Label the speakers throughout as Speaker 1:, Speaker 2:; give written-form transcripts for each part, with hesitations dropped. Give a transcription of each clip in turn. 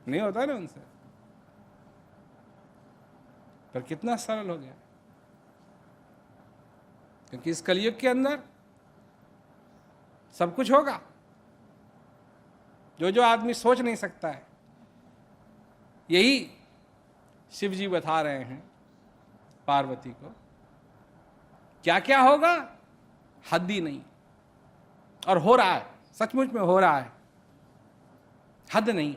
Speaker 1: नहीं होता ना उनसे, पर कितना सरल हो गया, क्योंकि इस कलयुग के अंदर सब कुछ होगा जो जो आदमी सोच नहीं सकता है। यही शिव जी बता रहे हैं पार्वती को, क्या क्या होगा हद ही नहीं, और हो रहा है, सचमुच में हो रहा है, हद नहीं।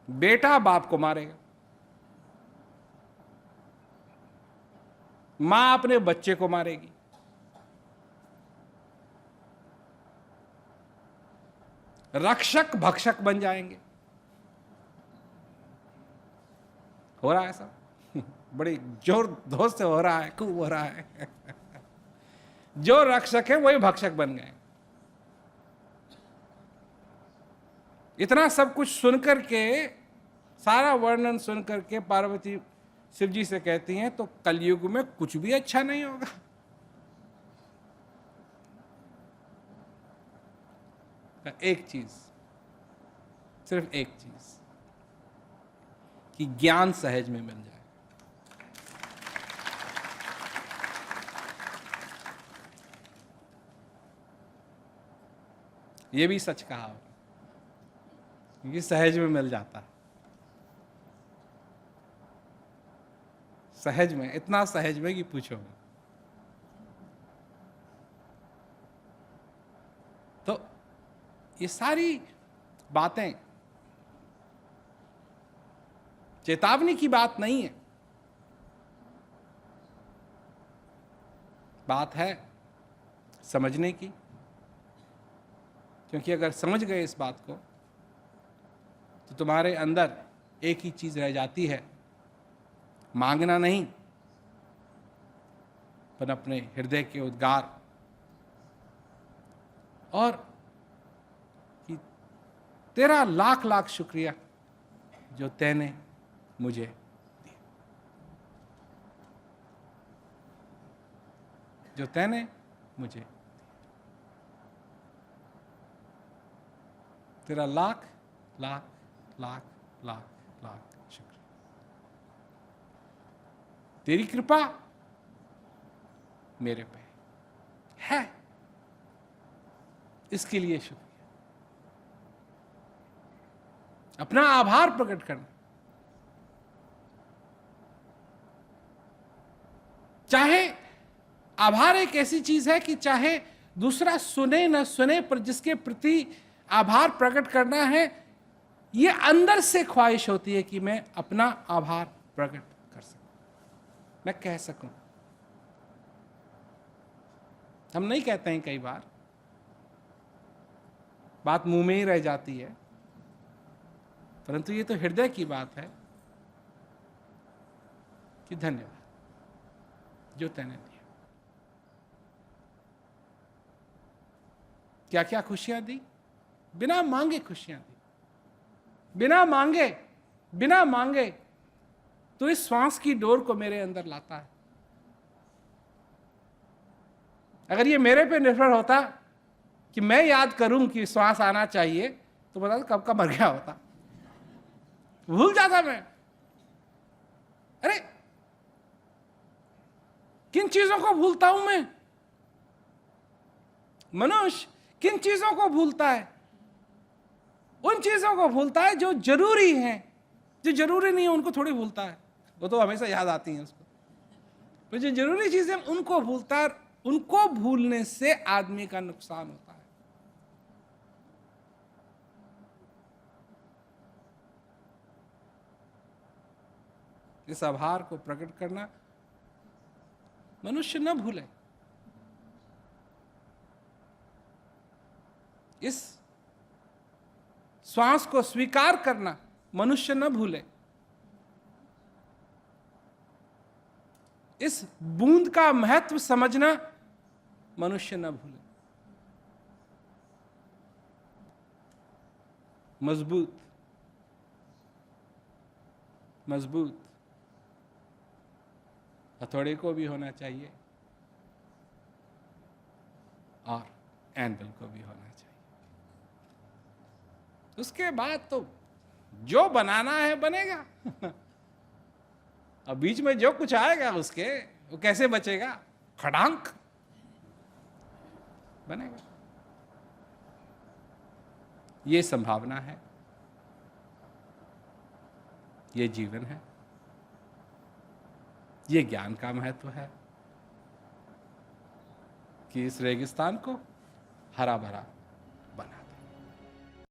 Speaker 1: बेटा बाप को मारेगा, मां अपने बच्चे को मारेगी, रक्षक भक्षक बन जाएंगे। हो रहा है सब बड़ी जोर धोर से हो रहा है, खूब हो रहा है जो रक्षक है वही भक्षक बन गए। इतना सब कुछ सुनकर के, सारा वर्णन सुनकर के पार्वती शिव जी से कहती हैं तो कलयुग में कुछ भी अच्छा नहीं होगा। एक चीज, सिर्फ एक चीज, कि ज्ञान सहज में मिल जाए। ये भी सच कहा हो, क्योंकि सहज में मिल जाता है। सहज में, इतना सहज में कि पूछो। तो ये सारी बातें चेतावनी की बात नहीं है, बात है समझने की। क्योंकि अगर समझ गए इस बात को तो तुम्हारे अंदर एक ही चीज रह जाती है, मांगना नहीं, पर अपने हृदय के उद्गार, और कि तेरा लाख लाख शुक्रिया जो तैने मुझे दिया, जो तैने मुझे, तेरा लाख लाख लाख लाख लाख शुक्रिया। तेरी कृपा मेरे पे है, इसके लिए शुक्रिया। अपना आभार प्रकट करना, चाहे आभार एक ऐसी चीज है कि चाहे दूसरा सुने न सुने, पर जिसके प्रति आभार प्रकट करना है, ये अंदर से ख्वाहिश होती है कि मैं अपना आभार प्रकट कर सकूं, मैं कह सकूं। हम नहीं कहते हैं, कई बार बात मुंह में ही रह जाती है, परंतु ये तो हृदय की बात है कि धन्यवाद जो तैने दिया। क्या क्या खुशियां दी, बिना मांगे खुशियां दी, बिना मांगे तो इस श्वास की डोर को मेरे अंदर लाता है। अगर ये मेरे पे निर्भर होता कि मैं याद करूं कि श्वास आना चाहिए, तो बता कब का मर गया होता, भूल जाता मैं। अरे किन चीजों को भूलता हूं मैं? मनुष्य किन चीजों को भूलता है? उन चीजों को भूलता है जो जरूरी हैं, जो जरूरी नहीं है उनको थोड़ी भूलता है, वो तो हमेशा याद आती हैं उसको। तो जो जरूरी चीजें उनको भूलता है, उनको भूलने से आदमी का नुकसान होता है। इस आभार को प्रकट करना मनुष्य न भूले, इस श्वास को स्वीकार करना मनुष्य न भूले, इस बूंद का महत्व समझना मनुष्य न भूले। मजबूत मजबूत हथौड़े को भी होना चाहिए, और एनविल को भी होना चाहिए। उसके बाद तो जो बनाना है बनेगा। अब बीच में जो कुछ आएगा उसके, वो कैसे बचेगा? खड़ांक बनेगा। ये संभावना है, ये जीवन है, ये ज्ञान का महत्व है कि इस रेगिस्तान को हरा भरा